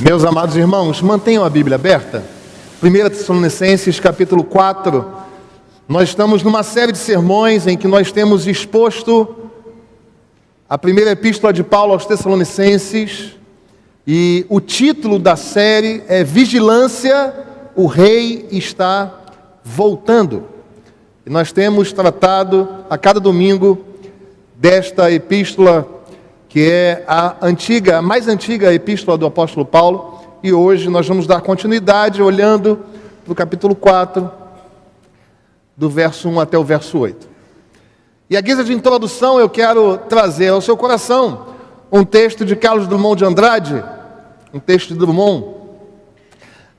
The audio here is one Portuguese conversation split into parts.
Meus amados irmãos, mantenham a Bíblia aberta. 1 Tessalonicenses capítulo 4. Nós estamos numa série de sermões em que nós temos exposto a primeira epístola de Paulo aos Tessalonicenses. E o título da série é Vigilância, o Rei está voltando. E nós temos tratado a cada domingo desta epístola, que é a mais antiga epístola do apóstolo Paulo, e hoje nós vamos dar continuidade olhando para o capítulo 4, do verso 1 até o verso 8. E a guisa de introdução eu quero trazer ao seu coração um texto de Carlos Drummond de Andrade, um texto de Drummond,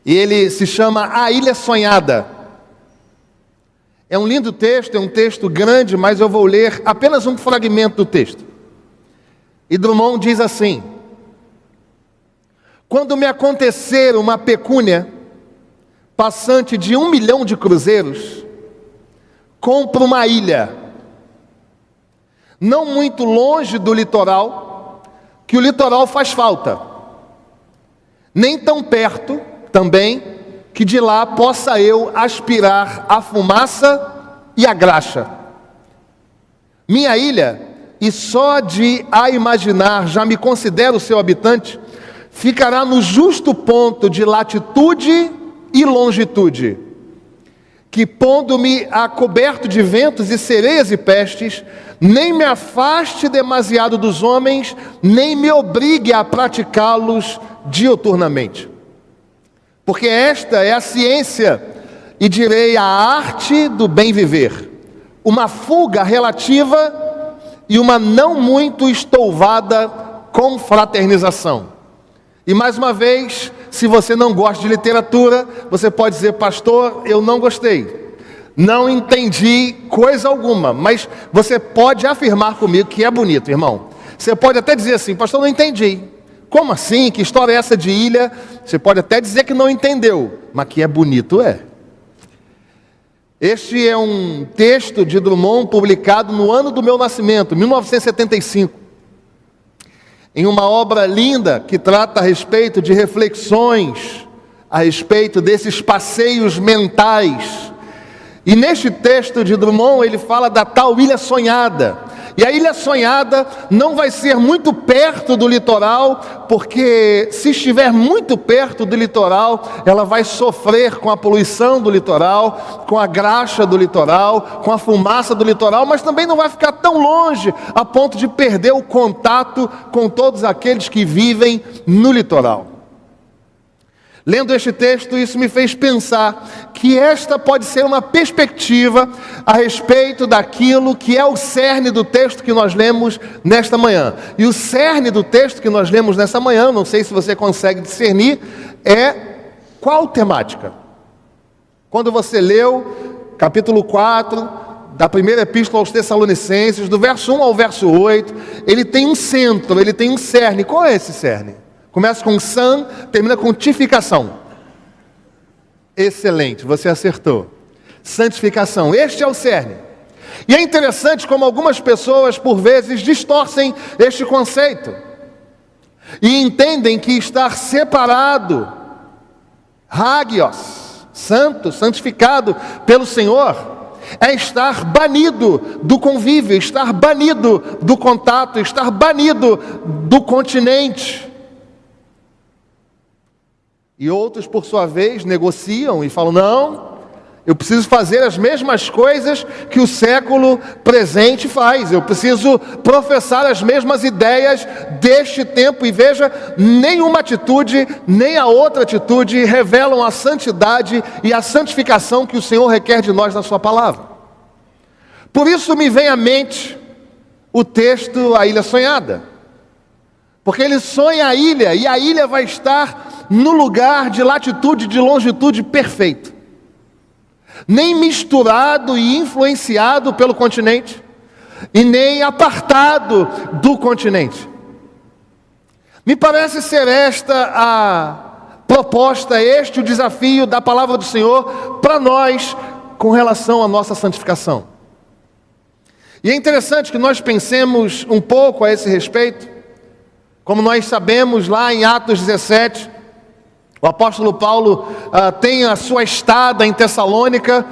e ele se chama A Ilha Sonhada. É um lindo texto, é um texto grande, mas eu vou ler apenas um fragmento do texto. E Drummond diz assim: quando me acontecer uma pecúnia passante de 1 milhão de cruzeiros, compro uma ilha, não muito longe do litoral, que o litoral faz falta, nem tão perto também, que de lá possa eu aspirar a fumaça e a graxa. Minha ilha, e só de a imaginar já me considero seu habitante, ficará no justo ponto de latitude e longitude, que pondo-me a coberto de ventos e sereias e pestes, nem me afaste demasiado dos homens, nem me obrigue a praticá-los diuturnamente. Porque esta é a ciência, e direi a arte do bem viver, uma fuga relativa e uma não muito estouvada confraternização. E mais uma vez, se você não gosta de literatura, você pode dizer: pastor, eu não gostei, não entendi coisa alguma, mas você pode afirmar comigo que é bonito, irmão. Você pode até dizer assim: pastor, não entendi. Como assim? Que história é essa de ilha? Você pode até dizer que não entendeu, mas que é bonito é. Este é um texto de Drummond publicado no ano do meu nascimento, 1975. Em uma obra linda que trata a respeito de reflexões, a respeito desses passeios mentais. E neste texto de Drummond ele fala da tal ilha sonhada. E a ilha sonhada não vai ser muito perto do litoral, porque se estiver muito perto do litoral, ela vai sofrer com a poluição do litoral, com a graxa do litoral, com a fumaça do litoral, mas também não vai ficar tão longe a ponto de perder o contato com todos aqueles que vivem no litoral. Lendo este texto, isso me fez pensar que esta pode ser uma perspectiva a respeito daquilo que é o cerne do texto que nós lemos nesta manhã. E o cerne do texto que nós lemos nesta manhã, não sei se você consegue discernir, é qual temática? Quando você leu capítulo 4 da primeira epístola aos Tessalonicenses, do verso 1 ao verso 8, ele tem um centro, ele tem um cerne. Qual é esse cerne? Começa com san, termina com tificação. Excelente, você acertou. Santificação, este é o cerne. E é interessante como algumas pessoas, por vezes, distorcem este conceito. E entendem que estar separado, hagios, santo, santificado pelo Senhor, é estar banido do convívio, estar banido do contato, estar banido do continente. E outros, por sua vez, negociam e falam: não, eu preciso fazer as mesmas coisas que o século presente faz. Eu preciso professar as mesmas ideias deste tempo. E veja, nenhuma atitude, nem a outra atitude revelam a santidade e a santificação que o Senhor requer de nós na sua palavra. Por isso me vem à mente o texto A Ilha Sonhada. Porque ele sonha a ilha, e a ilha vai estar no lugar de latitude e de longitude perfeito. Nem misturado e influenciado pelo continente, e nem apartado do continente. Me parece ser esta a proposta, este o desafio da palavra do Senhor para nós com relação à nossa santificação. E é interessante que nós pensemos um pouco a esse respeito. Como nós sabemos, lá em Atos 17, O apóstolo Paulo tem a sua estada em Tessalônica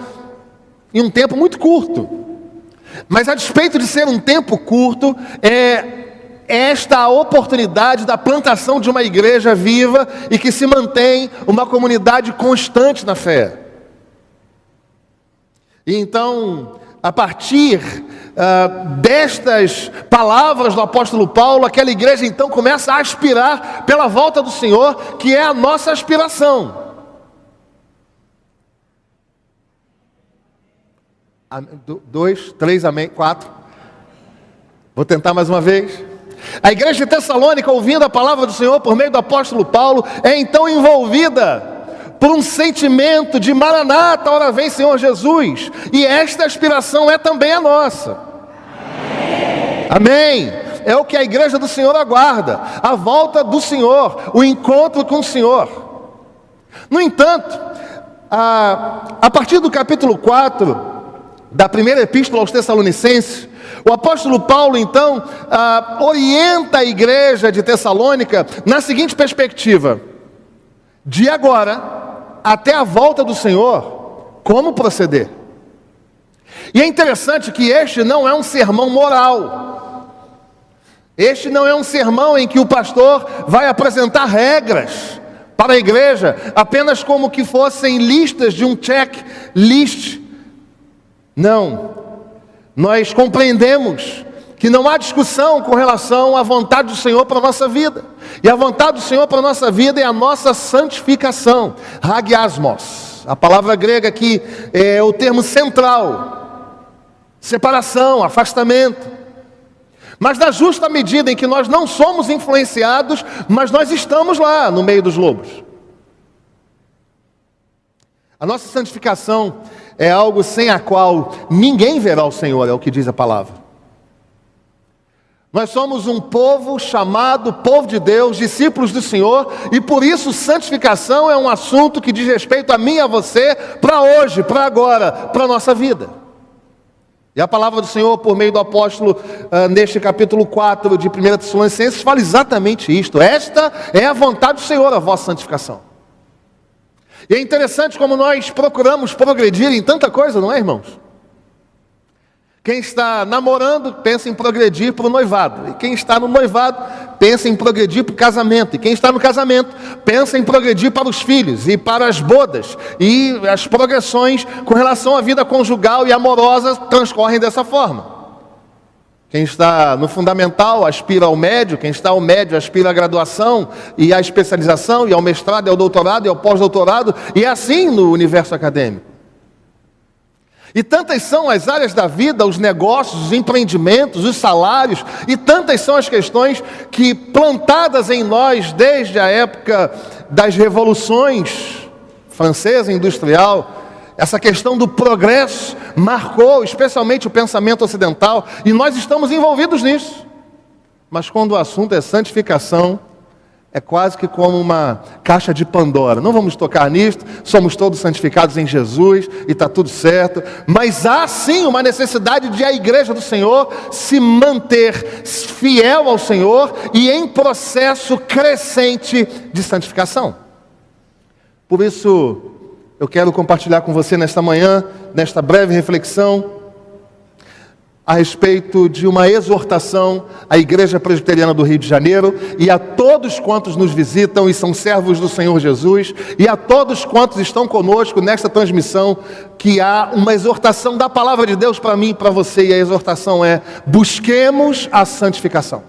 em um tempo muito curto. Mas a despeito de ser um tempo curto, esta a oportunidade da plantação de uma igreja viva e que se mantém uma comunidade constante na fé. E então, a partir destas palavras do apóstolo Paulo, aquela igreja então começa a aspirar pela volta do Senhor, que é a nossa aspiração. 2, 3, amém, 4. Vou tentar mais uma vez. A igreja de Tessalônica, ouvindo a palavra do Senhor por meio do apóstolo Paulo, é então envolvida por um sentimento de Maranata, ora vem Senhor Jesus. E esta aspiração é também a nossa. Amém. É o que a igreja do Senhor aguarda, a volta do Senhor, o encontro com o Senhor. No entanto, a partir do capítulo 4 da primeira epístola aos Tessalonicenses, o apóstolo Paulo então orienta a igreja de Tessalônica na seguinte perspectiva: de agora até a volta do Senhor, como proceder? E é interessante que este não é um sermão moral. Este não é um sermão em que o pastor vai apresentar regras para a igreja, apenas como que fossem listas de um checklist. Não. Nós compreendemos que não há discussão com relação à vontade do Senhor para a nossa vida. E a vontade do Senhor para a nossa vida é a nossa santificação. Hagiasmos. A palavra grega aqui é o termo central. Separação, afastamento. Mas na justa medida em que nós não somos influenciados, mas nós estamos lá no meio dos lobos. A nossa santificação é algo sem a qual ninguém verá o Senhor, é o que diz a palavra. Nós somos um povo chamado povo de Deus, discípulos do Senhor, e por isso santificação é um assunto que diz respeito a mim e a você, para hoje, para agora, para a nossa vida. E a palavra do Senhor, por meio do apóstolo, neste capítulo 4 de 1 Tessalonicenses, fala exatamente isto. Esta é a vontade do Senhor, a vossa santificação. E é interessante como nós procuramos progredir em tanta coisa, não é, irmãos? Quem está namorando, pensa em progredir para o noivado. E quem está no noivado, pensa em progredir para o casamento. E quem está no casamento, pensa em progredir para os filhos e para as bodas. E as progressões com relação à vida conjugal e amorosa transcorrem dessa forma. Quem está no fundamental aspira ao médio, quem está ao médio aspira à graduação e à especialização, e ao mestrado, e ao doutorado, e ao pós-doutorado, e assim no universo acadêmico. E tantas são as áreas da vida, os negócios, os empreendimentos, os salários, e tantas são as questões que, plantadas em nós desde a época das revoluções francesa, industrial, essa questão do progresso marcou especialmente o pensamento ocidental, e nós estamos envolvidos nisso. Mas quando o assunto é santificação, é quase que como uma caixa de Pandora. Não vamos tocar nisto, somos todos santificados em Jesus e está tudo certo. Mas há sim uma necessidade de a igreja do Senhor se manter fiel ao Senhor e em processo crescente de santificação. Por isso, eu quero compartilhar com você nesta manhã, nesta breve reflexão, a respeito de uma exortação à Igreja Presbiteriana do Rio de Janeiro e a todos quantos nos visitam e são servos do Senhor Jesus, e a todos quantos estão conosco nesta transmissão, que há uma exortação da palavra de Deus para mim e para você, e a exortação é: busquemos a santificação.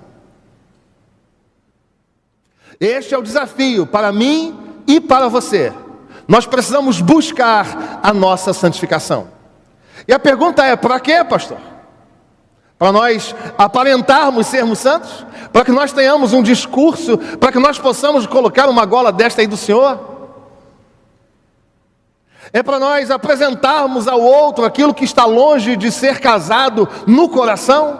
Este é o desafio para mim e para você. Nós precisamos buscar a nossa santificação. E a pergunta é: para quê, pastor? Para nós aparentarmos sermos santos? Para que nós tenhamos um discurso? Para que nós possamos colocar uma gola desta aí do Senhor? É para nós apresentarmos ao outro aquilo que está longe de ser casado no coração?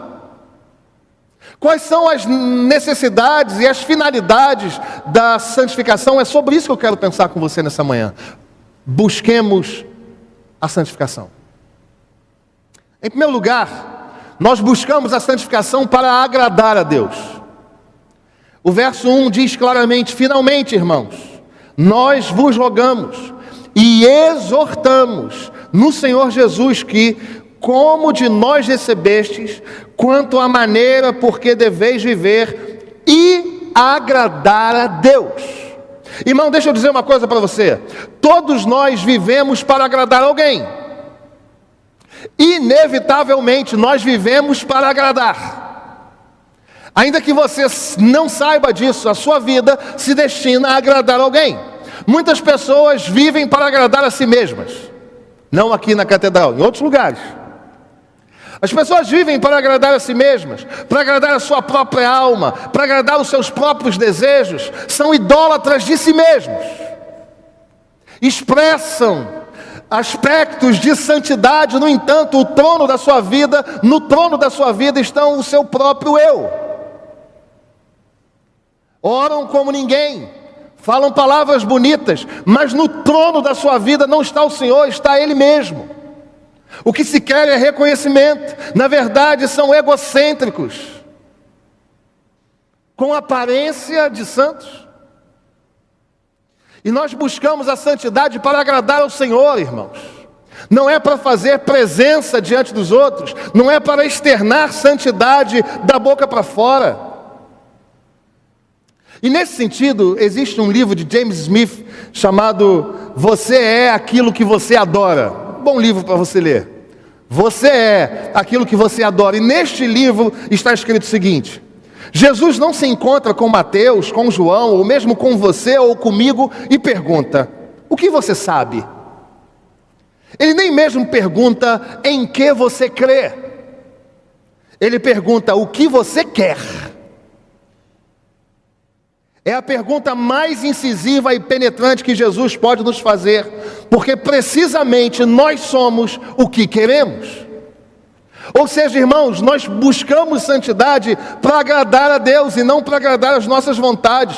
Quais são as necessidades e as finalidades da santificação? É sobre isso que eu quero pensar com você nessa manhã. Busquemos a santificação. Em primeiro lugar, nós buscamos a santificação para agradar a Deus. O verso 1 diz claramente: finalmente, irmãos, nós vos rogamos e exortamos no Senhor Jesus que, como de nós recebestes, quanto à maneira por que deveis viver e agradar a Deus. Irmão, deixa eu dizer uma coisa para você. Todos nós vivemos para agradar alguém. Inevitavelmente nós vivemos para agradar. Ainda que você não saiba disso, a sua vida se destina a agradar alguém. Muitas pessoas vivem para agradar a si mesmas. Não aqui na catedral, em outros lugares. As pessoas vivem para agradar a si mesmas, para agradar a sua própria alma, para agradar os seus próprios desejos. São idólatras de si mesmos. Expressam aspectos de santidade, no entanto, no trono da sua vida estão o seu próprio eu. Oram como ninguém, falam palavras bonitas, mas no trono da sua vida não está o Senhor, está Ele mesmo. O que se quer é reconhecimento. Na verdade, são egocêntricos, com aparência de santos. E nós buscamos a santidade para agradar ao Senhor, irmãos. Não é para fazer presença diante dos outros, não é para externar santidade da boca para fora. E nesse sentido, existe um livro de James Smith chamado Você é aquilo que você adora. Bom livro para você ler. Você é aquilo que você adora. E neste livro está escrito o seguinte: Jesus não se encontra com Mateus, com João, ou mesmo com você ou comigo e pergunta: o que você sabe? Ele nem mesmo pergunta em que você crê. Ele pergunta o que você quer. É a pergunta mais incisiva e penetrante que Jesus pode nos fazer, porque precisamente nós somos o que queremos. Ou seja, irmãos, nós buscamos santidade para agradar a Deus e não para agradar às nossas vontades,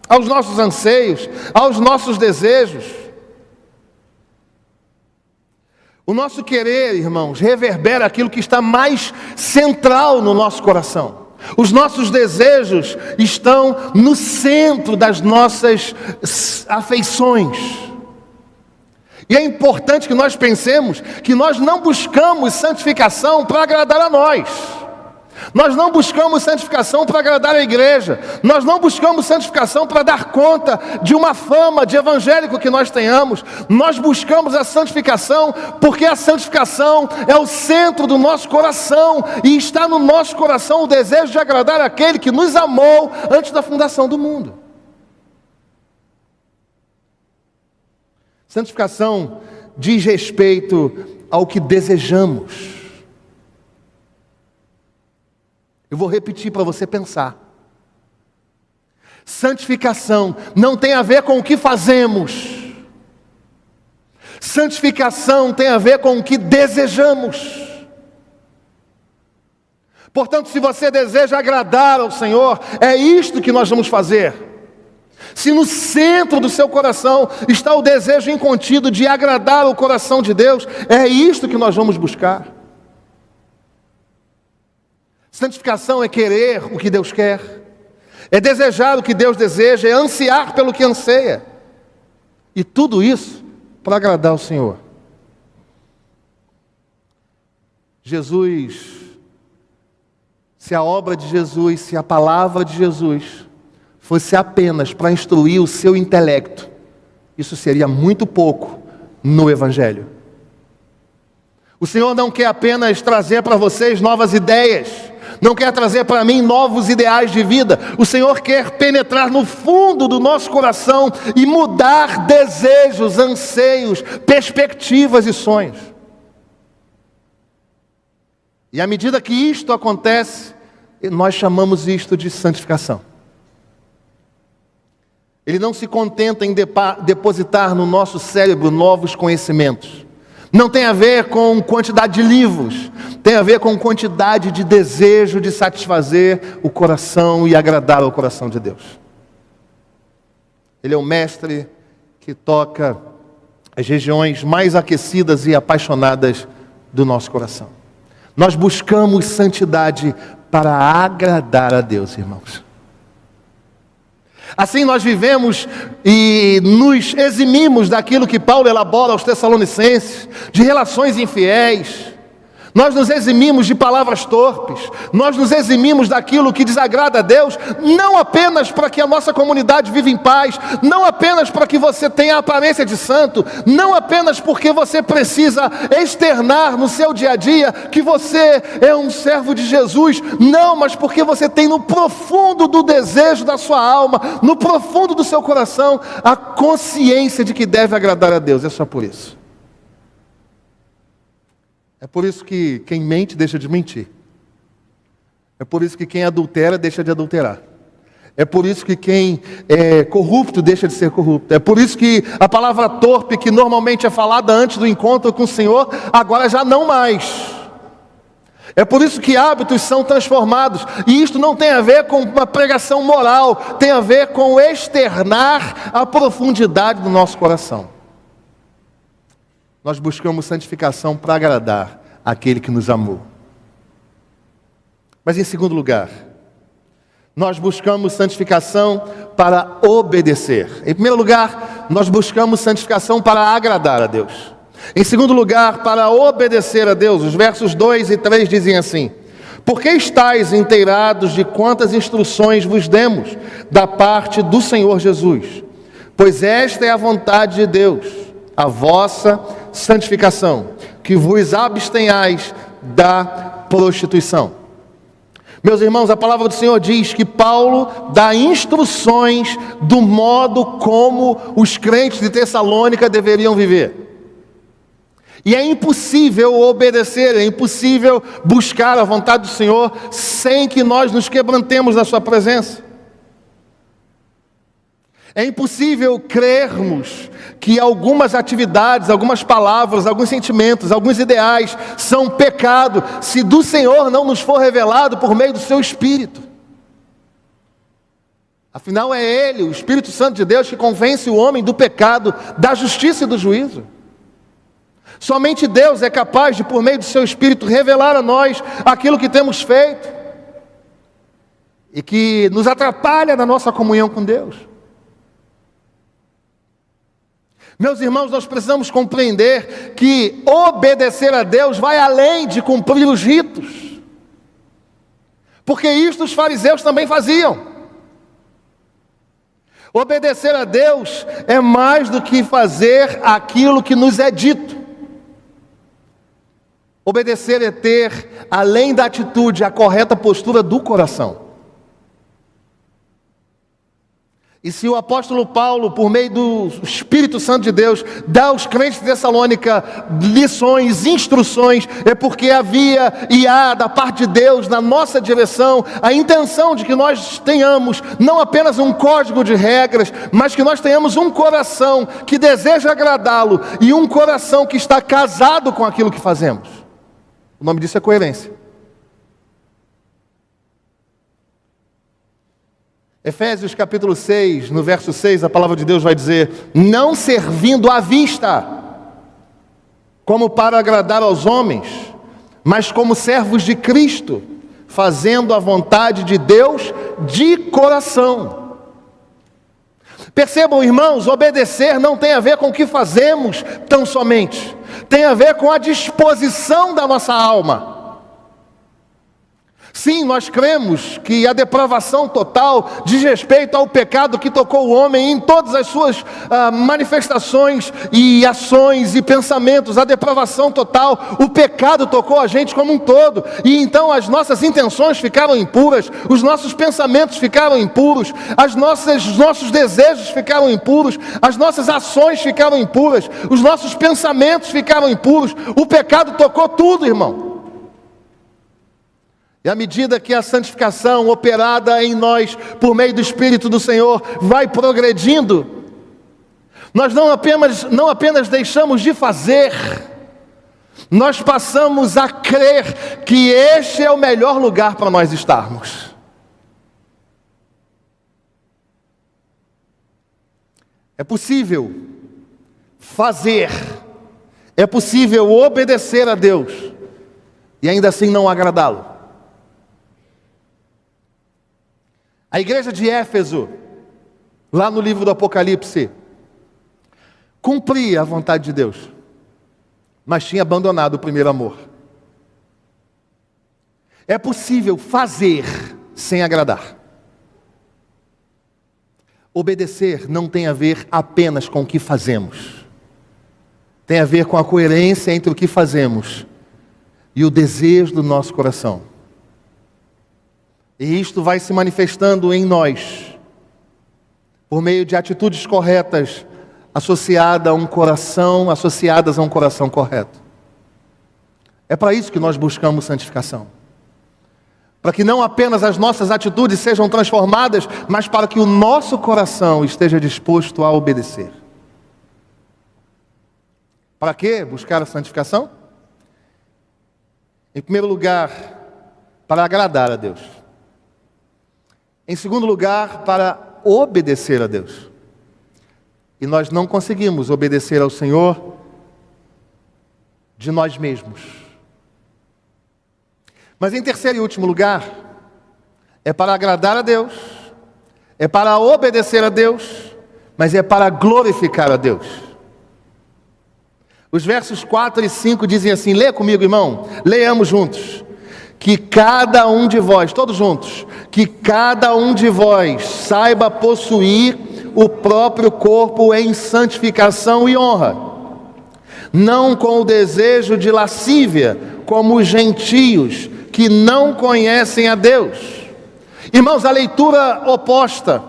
aos nossos anseios, aos nossos desejos. O nosso querer, irmãos, reverbera aquilo que está mais central no nosso coração. Os nossos desejos estão no centro das nossas afeições. E é importante que nós pensemos que nós não buscamos santificação para agradar a nós. Nós não buscamos santificação para agradar a igreja. Nós não buscamos santificação para dar conta de uma fama de evangélico que nós tenhamos. Nós buscamos a santificação porque a santificação é o centro do nosso coração. E está no nosso coração o desejo de agradar aquele que nos amou antes da fundação do mundo. Santificação diz respeito ao que desejamos. Eu vou repetir para você pensar. Santificação não tem a ver com o que fazemos. Santificação tem a ver com o que desejamos. Portanto, se você deseja agradar ao Senhor, é isto que nós vamos fazer. Se no centro do seu coração está o desejo incontido de agradar o coração de Deus, é isto que nós vamos buscar. Santificação é querer o que Deus quer, é desejar o que Deus deseja, é ansiar pelo que anseia. E tudo isso para agradar ao Senhor. Jesus, se a obra de Jesus, se a palavra de Jesus fosse apenas para instruir o seu intelecto, isso seria muito pouco no Evangelho. O Senhor não quer apenas trazer para vocês novas ideias, não quer trazer para mim novos ideais de vida. O Senhor quer penetrar no fundo do nosso coração e mudar desejos, anseios, perspectivas e sonhos. E à medida que isto acontece, nós chamamos isto de santificação. Ele não se contenta em depositar no nosso cérebro novos conhecimentos. Não tem a ver com quantidade de livros, tem a ver com quantidade de desejo de satisfazer o coração e agradar ao coração de Deus. Ele é o mestre que toca as regiões mais aquecidas e apaixonadas do nosso coração. Nós buscamos santidade para agradar a Deus, irmãos. Assim nós vivemos e nos eximimos daquilo que Paulo elabora aos Tessalonicenses, de relações infiéis. Nós nos eximimos de palavras torpes, nós nos eximimos daquilo que desagrada a Deus, não apenas para que a nossa comunidade viva em paz, não apenas para que você tenha a aparência de santo, não apenas porque você precisa externar no seu dia a dia que você é um servo de Jesus, não, mas porque você tem no profundo do desejo da sua alma, no profundo do seu coração, a consciência de que deve agradar a Deus, é só por isso. É por isso que quem mente deixa de mentir. É por isso que quem adultera deixa de adulterar. É por isso que quem é corrupto deixa de ser corrupto. É por isso que a palavra torpe, que normalmente é falada antes do encontro com o Senhor, agora já não mais. É por isso que hábitos são transformados. E isto não tem a ver com uma pregação moral, tem a ver com externar a profundidade do nosso coração. Nós buscamos santificação para agradar aquele que nos amou. Mas em segundo lugar, nós buscamos santificação para obedecer. Em primeiro lugar, nós buscamos santificação para agradar a Deus. Em segundo lugar, para obedecer a Deus. Os versos 2 e 3 dizem assim: porque estáis inteirados de quantas instruções vos demos da parte do Senhor Jesus? Pois esta é a vontade de Deus, a vossa santificação, que vos abstenhais da prostituição. Meus irmãos, a palavra do Senhor diz que Paulo dá instruções do modo como os crentes de Tessalônica deveriam viver. E é impossível obedecer, é impossível buscar a vontade do Senhor sem que nós nos quebrantemos na sua presença. É impossível crermos que algumas atividades, algumas palavras, alguns sentimentos, alguns ideais são pecado, se do Senhor não nos for revelado por meio do seu Espírito. Afinal é Ele, o Espírito Santo de Deus, que convence o homem do pecado, da justiça e do juízo. Somente Deus é capaz de, por meio do seu Espírito, revelar a nós aquilo que temos feito e que nos atrapalha na nossa comunhão com Deus. Meus irmãos, nós precisamos compreender que obedecer a Deus vai além de cumprir os ritos. Porque isto os fariseus também faziam. Obedecer a Deus é mais do que fazer aquilo que nos é dito. Obedecer é ter, além da atitude, a correta postura do coração. E se o apóstolo Paulo, por meio do Espírito Santo de Deus, dá aos crentes de Tessalônica lições, instruções, é porque havia e há da parte de Deus, na nossa direção, a intenção de que nós tenhamos não apenas um código de regras, mas que nós tenhamos um coração que deseja agradá-lo e um coração que está casado com aquilo que fazemos. O nome disso é coerência. Efésios capítulo 6, no verso 6, a palavra de Deus vai dizer: não servindo à vista, como para agradar aos homens, mas como servos de Cristo, fazendo a vontade de Deus de coração. Percebam, irmãos, obedecer não tem a ver com o que fazemos tão somente, tem a ver com a disposição da nossa alma. Sim, nós cremos que a depravação total diz respeito ao pecado que tocou o homem em todas as suas manifestações e ações e pensamentos. A depravação total, o pecado tocou a gente como um todo. E então as nossas intenções ficaram impuras, os nossos pensamentos ficaram impuros, os nossos desejos ficaram impuros, as nossas ações ficaram impuras, os nossos pensamentos ficaram impuros. O pecado tocou tudo, irmão. E à medida que a santificação operada em nós, por meio do Espírito do Senhor, vai progredindo, nós não apenas deixamos de fazer, nós passamos a crer que este é o melhor lugar para nós estarmos. É possível fazer, é possível obedecer a Deus e ainda assim não agradá-lo. A igreja de Éfeso lá no livro do Apocalipse, cumpria a vontade de Deus, mas tinha abandonado o primeiro amor. É possível fazer sem agradar. Obedecer não tem a ver apenas com o que fazemos. Tem a ver com a coerência entre o que fazemos e o desejo do nosso coração. E isto vai se manifestando em nós, por meio de atitudes corretas, associadas a um coração correto. É para isso que nós buscamos santificação. Para que não apenas as nossas atitudes sejam transformadas, mas para que o nosso coração esteja disposto a obedecer. Para que buscar a santificação? Em primeiro lugar, para agradar a Deus. Em segundo lugar, para obedecer a Deus. E nós não conseguimos obedecer ao Senhor de nós mesmos. Mas em terceiro e último lugar, é para agradar a Deus, é para obedecer a Deus, mas é para glorificar a Deus. Os versos 4 e 5 dizem assim, leia comigo, irmão, leiamos juntos. Que cada um de vós, todos juntos, que cada um de vós saiba possuir o próprio corpo em santificação e honra, não com o desejo de lascívia, como os gentios, que não conhecem a Deus. Irmãos, a leitura oposta,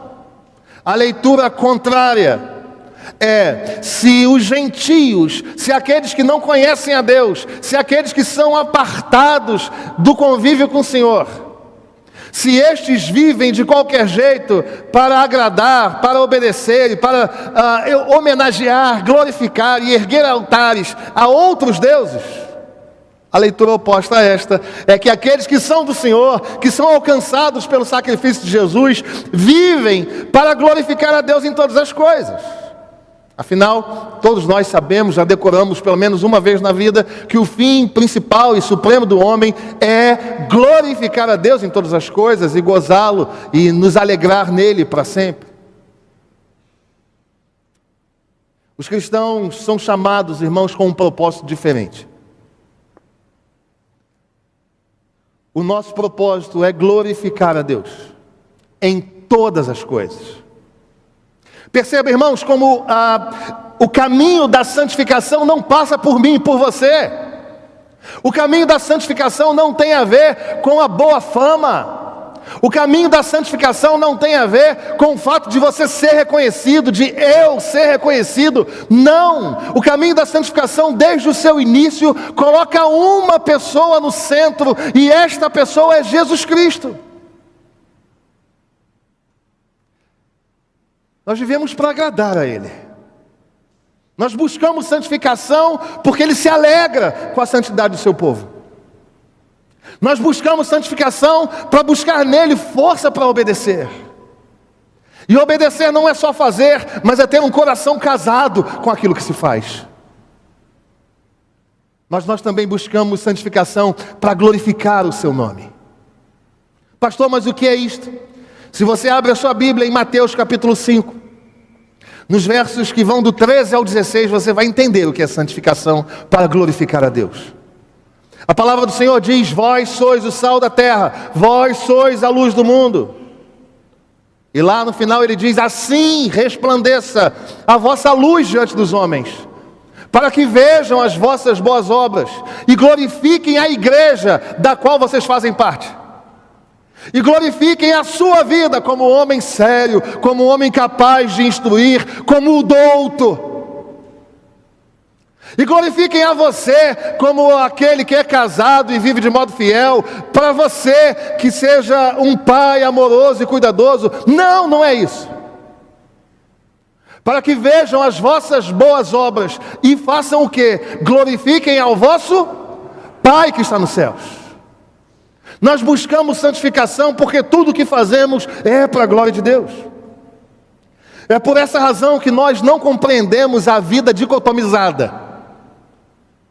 a leitura contrária, se os gentios, se aqueles que não conhecem a Deus, se aqueles que são apartados do convívio com o Senhor, se estes vivem de qualquer jeito para agradar, para obedecer, para homenagear, glorificar e erguer altares a outros deuses, a leitura oposta a esta é que aqueles que são do Senhor, que são alcançados pelo sacrifício de Jesus, vivem para glorificar a Deus em todas as coisas. Afinal, todos nós sabemos, já decoramos pelo menos uma vez na vida, que o fim principal e supremo do homem é glorificar a Deus em todas as coisas e gozá-lo e nos alegrar nele para sempre. Os cristãos são chamados, irmãos, com um propósito diferente. O nosso propósito é glorificar a Deus em todas as coisas. Perceba, irmãos, como o caminho da santificação não passa por mim e por você. O caminho da santificação não tem a ver com a boa fama. O caminho da santificação não tem a ver com o fato de você ser reconhecido, de eu ser reconhecido. Não! O caminho da santificação, desde o seu início, coloca uma pessoa no centro, e esta pessoa é Jesus Cristo. Nós vivemos para agradar a Ele. Nós buscamos santificação porque Ele se alegra com a santidade do seu povo. Nós buscamos santificação para buscar nele força para obedecer. E obedecer não é só fazer, mas é ter um coração casado com aquilo que se faz. Mas nós também buscamos santificação para glorificar o seu nome. Pastor, mas o que é isto? Se você abre a sua Bíblia em Mateus capítulo 5, nos versos que vão do 13 ao 16, você vai entender o que é santificação para glorificar a Deus. A palavra do Senhor diz: vós sois o sal da terra, vós sois a luz do mundo. E lá no final ele diz: assim resplandeça a vossa luz diante dos homens, para que vejam as vossas boas obras e glorifiquem a igreja da qual vocês fazem parte. E glorifiquem a sua vida como homem sério, como homem capaz de instruir, como o douto. E glorifiquem a você como aquele que é casado e vive de modo fiel, para você que seja um pai amoroso e cuidadoso. Não, não é isso. Para que vejam as vossas boas obras e façam o quê? Glorifiquem ao vosso Pai que está nos céus. Nós buscamos santificação porque tudo o que fazemos é para a glória de Deus. É por essa razão que nós não compreendemos a vida dicotomizada.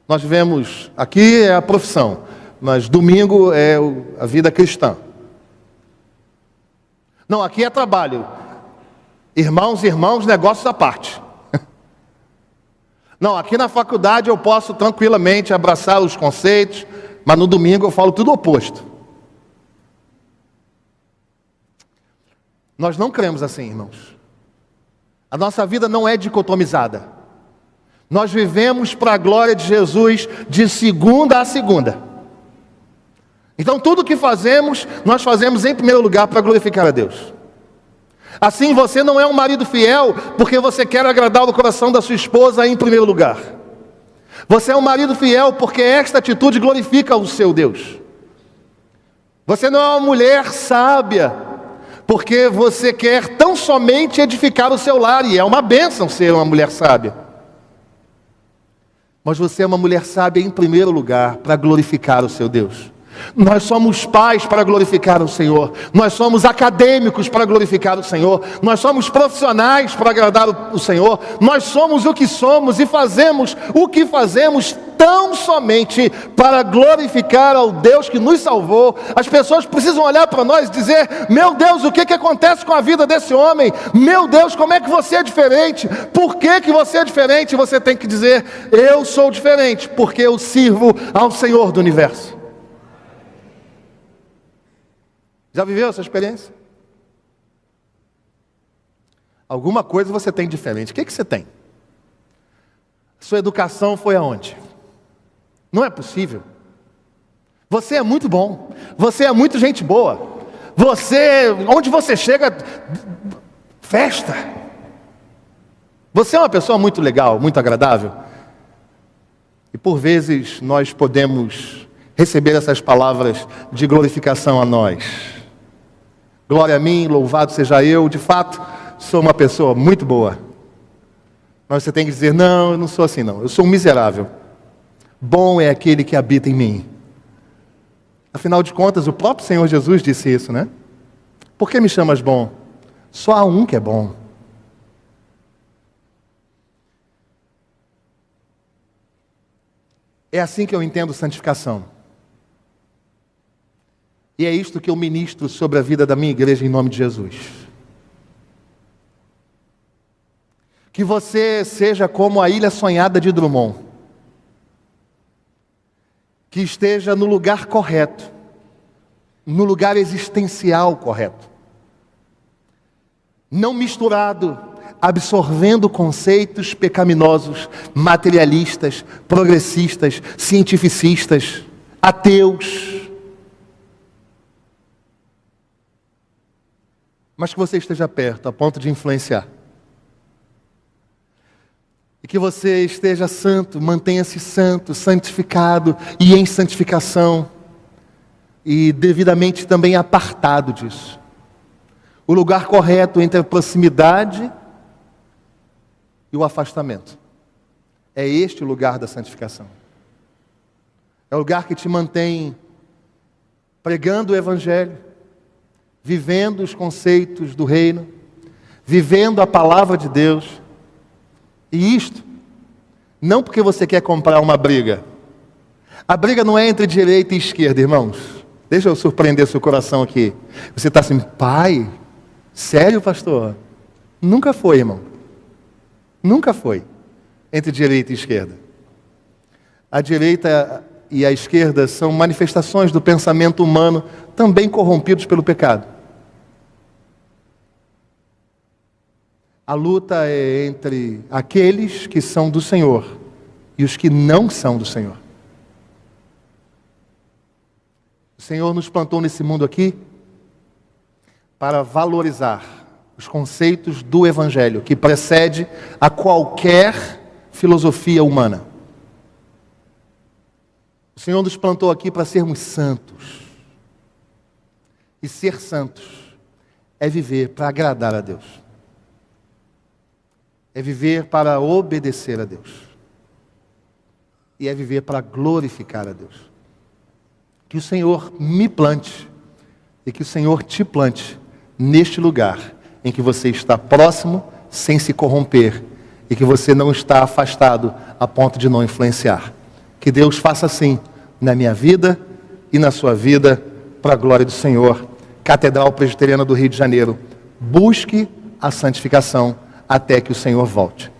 Nós vivemos, aqui é a profissão, mas domingo é a vida cristã. Não, aqui é trabalho. Irmãos, negócios à parte. Não, aqui na faculdade eu posso tranquilamente abraçar os conceitos, mas no domingo eu falo tudo o oposto. Nós não cremos assim, irmãos. A nossa vida não é dicotomizada. Nós vivemos para a glória de Jesus de segunda a segunda. Então tudo que fazemos, nós fazemos em primeiro lugar para glorificar a Deus. Assim, você não é um marido fiel porque você quer agradar o coração da sua esposa em primeiro lugar. Você é um marido fiel porque esta atitude glorifica o seu Deus. Você não é uma mulher sábia porque você quer tão somente edificar o seu lar, e é uma bênção ser uma mulher sábia. Mas você é uma mulher sábia em primeiro lugar para glorificar o seu Deus. Nós somos pais para glorificar o Senhor. Nós somos acadêmicos para glorificar o Senhor. Nós somos profissionais para agradar o Senhor. Nós somos o que somos e fazemos o que fazemos tão somente para glorificar ao Deus que nos salvou. As pessoas precisam olhar para nós e dizer: meu Deus, o que acontece com a vida desse homem? Meu Deus, como é que você é diferente? Por que você é diferente? Você tem que dizer: eu sou diferente porque eu sirvo ao Senhor do universo. Já viveu essa experiência? Alguma coisa você tem diferente. O que você tem? Sua educação foi aonde? Não é possível. Você é muito bom. Você é muito gente boa. Onde você chega, festa. Você é uma pessoa muito legal, muito agradável. E por vezes nós podemos receber essas palavras de glorificação a nós. Glória a mim, louvado seja eu, de fato, sou uma pessoa muito boa. Mas você tem que dizer: não, eu não sou assim não, eu sou um miserável. Bom é aquele que habita em mim. Afinal de contas, o próprio Senhor Jesus disse isso, né? Por que me chamas bom? Só há um que é bom. É assim que eu entendo santificação. E é isto que eu ministro sobre a vida da minha igreja em nome de Jesus. Que você seja como a ilha sonhada de Drummond. Que esteja no lugar correto. No lugar existencial correto. Não misturado, absorvendo conceitos pecaminosos, materialistas, progressistas, cientificistas, ateus. Mas que você esteja perto, a ponto de influenciar. E que você esteja santo, mantenha-se santo, santificado e em santificação. E devidamente também apartado disso. O lugar correto entre a proximidade e o afastamento. É este o lugar da santificação. É o lugar que te mantém pregando o Evangelho, vivendo os conceitos do reino, vivendo a palavra de Deus. E isto, não porque você quer comprar uma briga. A briga não é entre direita e esquerda, irmãos. Deixa eu surpreender seu coração aqui. Você está assim: pai, sério, pastor? Nunca foi, irmão. Nunca foi entre direita e esquerda. A direita e a esquerda são manifestações do pensamento humano, também corrompidos pelo pecado. A luta é entre aqueles que são do Senhor e os que não são do Senhor. O Senhor nos plantou nesse mundo aqui para valorizar os conceitos do Evangelho, que precede a qualquer filosofia humana. O Senhor nos plantou aqui para sermos santos. E ser santos é viver para agradar a Deus. É viver para obedecer a Deus. E é viver para glorificar a Deus. Que o Senhor me plante e que o Senhor te plante neste lugar em que você está próximo, sem se corromper, e que você não está afastado a ponto de não influenciar. Que Deus faça assim na minha vida e na sua vida, para a glória do Senhor. Catedral Presbiteriana do Rio de Janeiro. Busque a santificação até que o Senhor volte.